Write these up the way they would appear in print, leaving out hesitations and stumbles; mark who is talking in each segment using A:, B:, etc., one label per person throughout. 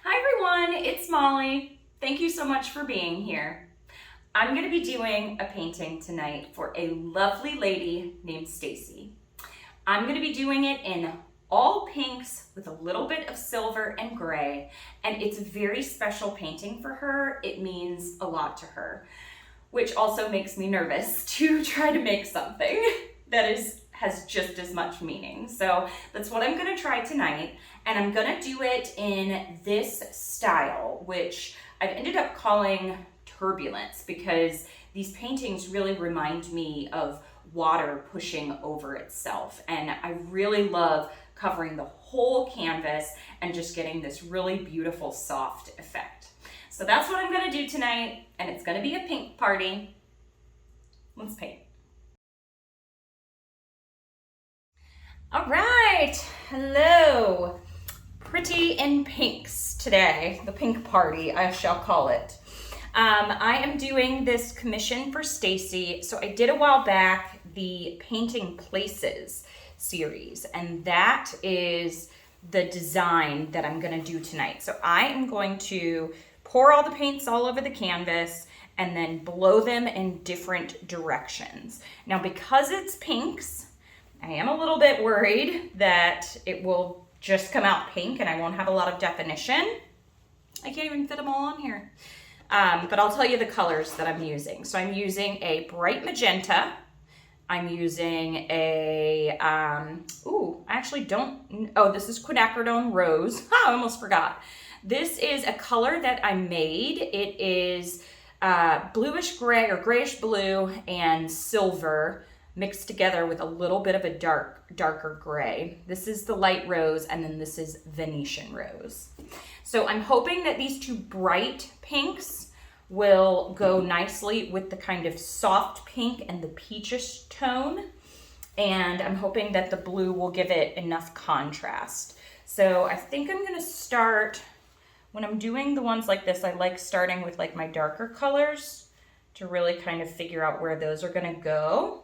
A: Hi everyone, it's Molly. Thank you so much for being here. I'm going to be doing a painting tonight for a lovely lady named Stacey. I'm going to be doing it in all pinks with a little bit of silver and gray, and it's a very special painting for her. It means a lot to her, which also makes me nervous to try to make something that has just as much meaning. So that's what I'm gonna try tonight. And I'm gonna do it in this style, which I've ended up calling Turbulence, because these paintings really remind me of water pushing over itself. And I really love covering the whole canvas and just getting this really beautiful soft effect. So that's what I'm gonna do tonight, and it's gonna be a pink party. Let's paint. All right, hello. Pretty in pinks today, the pink party, I shall call it. I am doing this commission for Stacey. So I did a while back the Painting Places series, and that is the design that I'm gonna do tonight. So I am going to pour all the paints all over the canvas and then blow them in different directions. Now, because it's pinks, I am a little bit worried that it will just come out pink and I won't have a lot of definition. I can't even fit them all on here. But I'll tell you the colors that I'm using. So I'm using a bright magenta. I'm using a, this is quinacridone rose. I almost forgot. This is a color that I made. It is bluish gray or grayish blue and silver mixed together with a little bit of a darker gray. This is the light rose, and then this is Venetian rose. So I'm hoping that these two bright pinks will go nicely with the kind of soft pink and the peachish tone. And I'm hoping that the blue will give it enough contrast. So I think I'm gonna start, when I'm doing the ones like this, I like starting with like my darker colors to really kind of figure out where those are gonna go.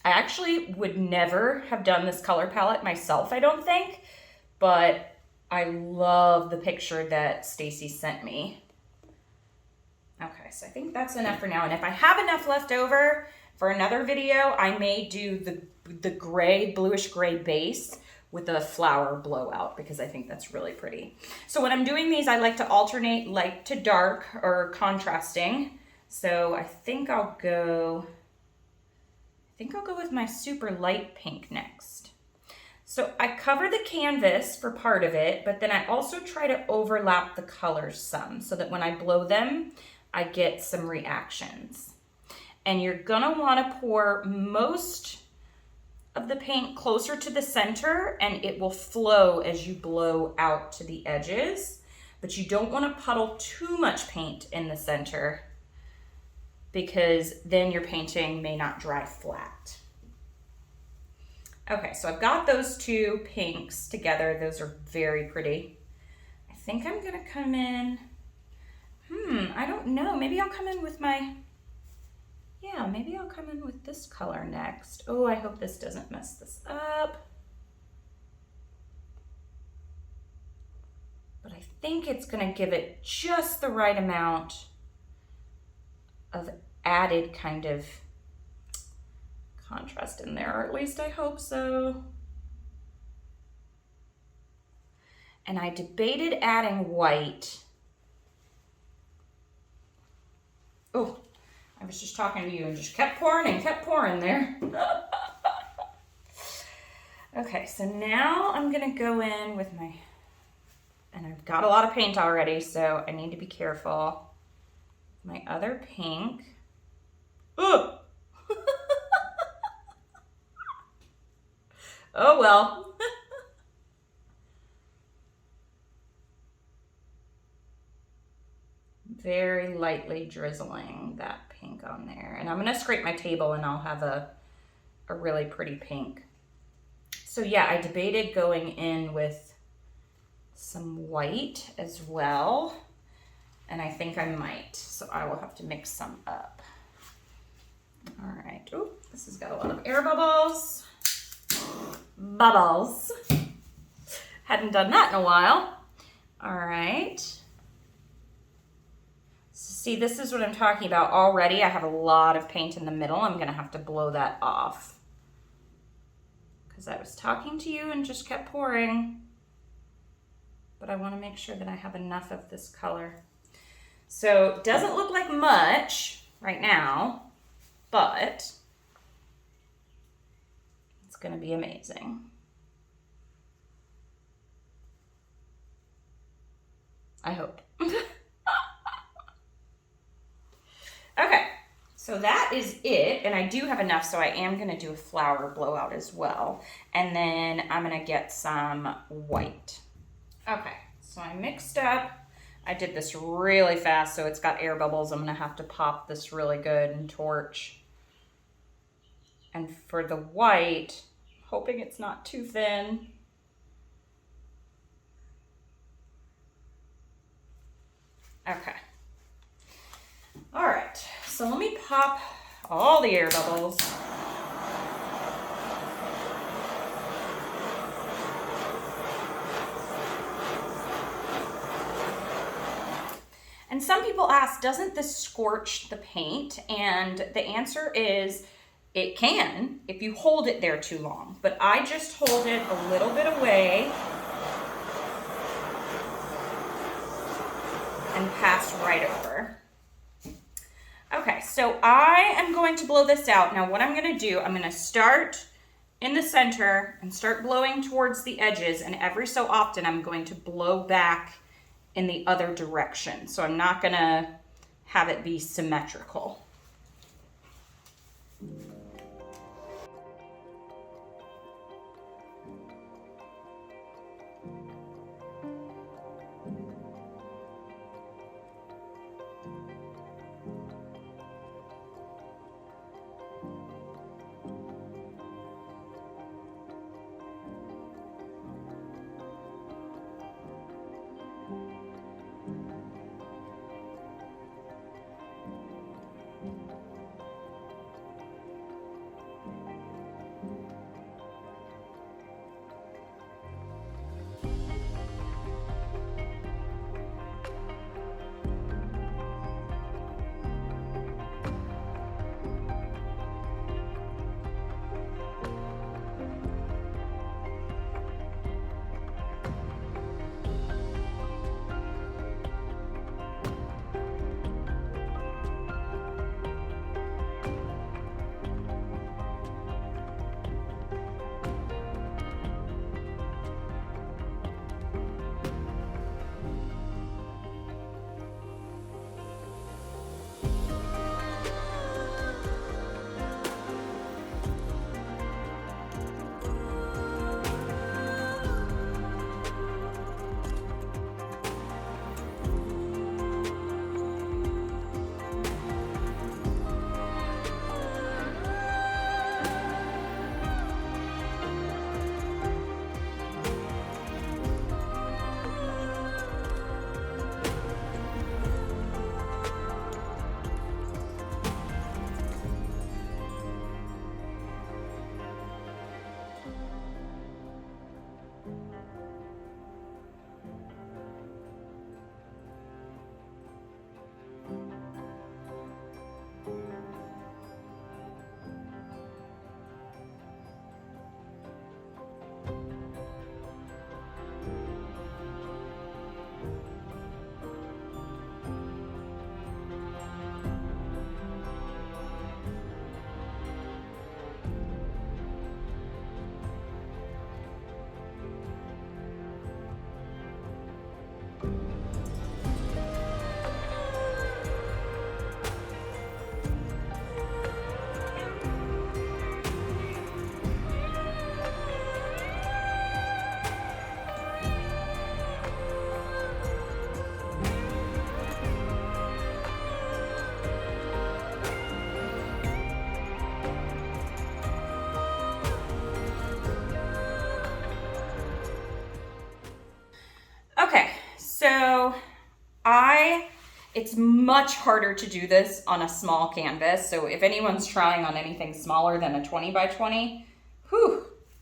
A: I actually would never have done this color palette myself, I don't think, but I love the picture that Stacey sent me. Okay, so I think that's enough for now. And if I have enough left over for another video, I may do the gray, bluish gray base with a flower blowout, because I think that's really pretty. So when I'm doing these, I like to alternate light to dark or contrasting. So I think I'll go with my super light pink next. So I cover the canvas for part of it, but then I also try to overlap the colors some so that when I blow them, I get some reactions. And you're gonna wanna pour most of the paint closer to the center, and it will flow as you blow out to the edges, but you don't wanna puddle too much paint in the center, because then your painting may not dry flat. Okay, so I've got those two pinks together. Those are very pretty. I think I'm gonna come in, I don't know, maybe I'll come in with maybe I'll come in with this color next. Oh, I hope this doesn't mess this up. But I think it's gonna give it just the right amount of added kind of contrast in there, or at least I hope so. And I debated adding white. Oh, I was just talking to you and just kept pouring there. Okay, so now I'm gonna go in with and I've got a lot of paint already, so I need to be careful. My other pink. Oh, oh well. Very lightly drizzling that pink on there. And I'm gonna scrape my table and I'll have a really pretty pink. So yeah, I debated going in with some white as well, and I think I might, so I will have to mix some up. All right, oh, this has got a lot of air bubbles. Hadn't done that in a while. All right. See, this is what I'm talking about already. I have a lot of paint in the middle. I'm gonna have to blow that off because I was talking to you and just kept pouring. But I wanna make sure that I have enough of this color. So it doesn't look like much right now, but it's gonna be amazing. I hope. Okay, so that is it, and I do have enough, so I am gonna do a flower blowout as well, and then I'm gonna get some white. Okay, so I mixed up. I did this really fast, so it's got air bubbles. I'm gonna have to pop this really good and torch. And for the white, hoping it's not too thin. Okay. All right, so let me pop all the air bubbles. And some people ask, doesn't this scorch the paint? And the answer is, it can if you hold it there too long. But I just hold it a little bit away and pass right over. Okay, so I am going to blow this out. Now what I'm gonna do, I'm gonna start in the center and start blowing towards the edges, and every so often I'm going to blow back in the other direction. So I'm not gonna have it be symmetrical. It's much harder to do this on a small canvas. So if anyone's trying on anything smaller than a 20 by 20,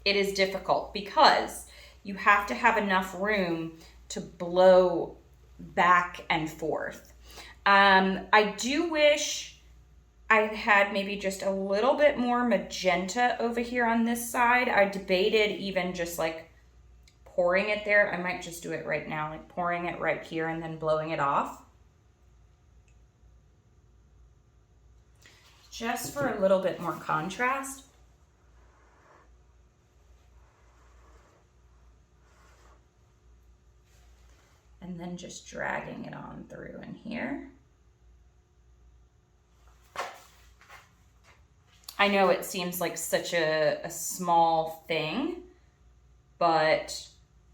A: it is difficult because you have to have enough room to blow back and forth. I do wish I had maybe just a little bit more magenta over here on this side. I debated even just like pouring it there. I might just do it right now, like pouring it right here and then blowing it off. Just for a little bit more contrast. And then just dragging it on through in here. I know it seems like such a small thing, but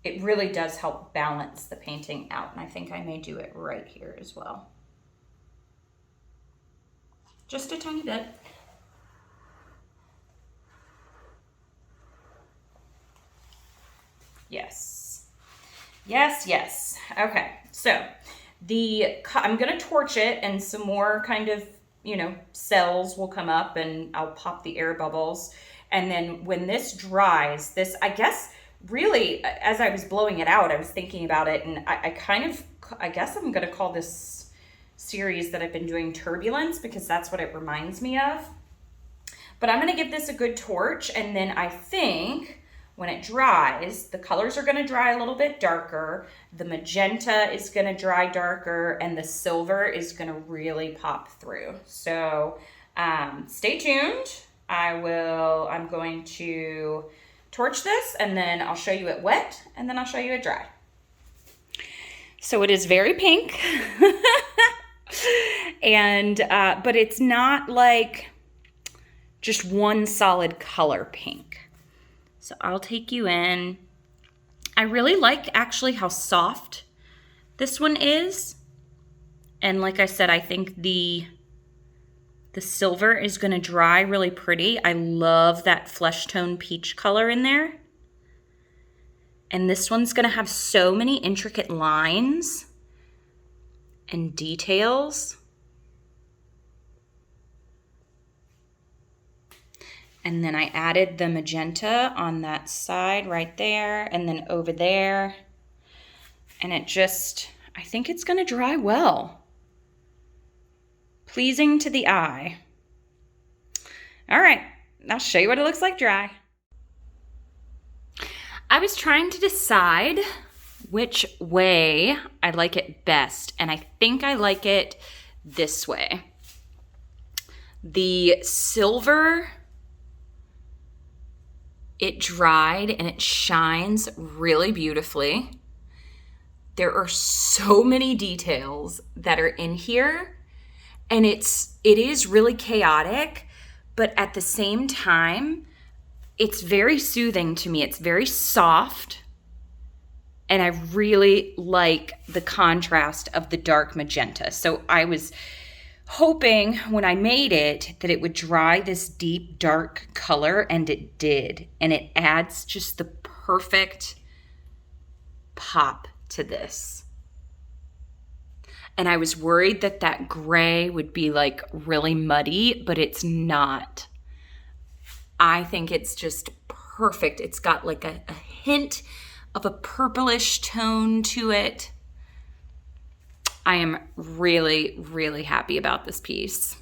A: it really does help balance the painting out. And I think I may do it right here as well. Just a tiny bit. Yes. Yes, yes. Okay, so I'm gonna torch it and some more kind of, you know, cells will come up and I'll pop the air bubbles. And then when this dries, this, I guess, really, as I was blowing it out, I was thinking about it, and I guess I'm gonna call this series that I've been doing Turbulence, because that's what it reminds me of. But I'm gonna give this a good torch, and then I think when it dries, the colors are gonna dry a little bit darker, the magenta is gonna dry darker, and the silver is gonna really pop through. So stay tuned. I'm going to torch this, and then I'll show you it wet, and then I'll show you it dry. So it is very pink, and but it's not like just one solid color pink. So I'll take you in. I really like actually how soft this one is. And like I said, I think the silver is gonna dry really pretty. I love that flesh tone peach color in there. And this one's gonna have so many intricate lines and details. And then I added the magenta on that side right there and then over there. And it just, I think it's gonna dry well. Pleasing to the eye. All right, I'll show you what it looks like dry. I was trying to decide which way I like it best, and I think I like it this way. The silver, it dried and it shines really beautifully. There are so many details that are in here, and it is really chaotic, but at the same time, it's very soothing to me. It's very soft, and I really like the contrast of the dark magenta. So I was hoping when I made it that it would dry this deep dark color, and it did. And it adds just the perfect pop to this. And I was worried that that gray would be like really muddy, but it's not. I think it's just perfect. It's got like a hint of a purplish tone to it. I am really, really happy about this piece.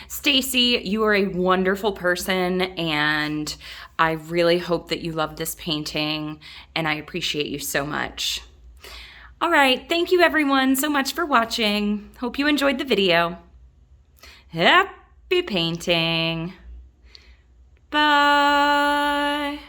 A: Stacey, you are a wonderful person, and I really hope that you love this painting, and I appreciate you so much. All right, thank you everyone so much for watching. Hope you enjoyed the video. Happy painting. Bye.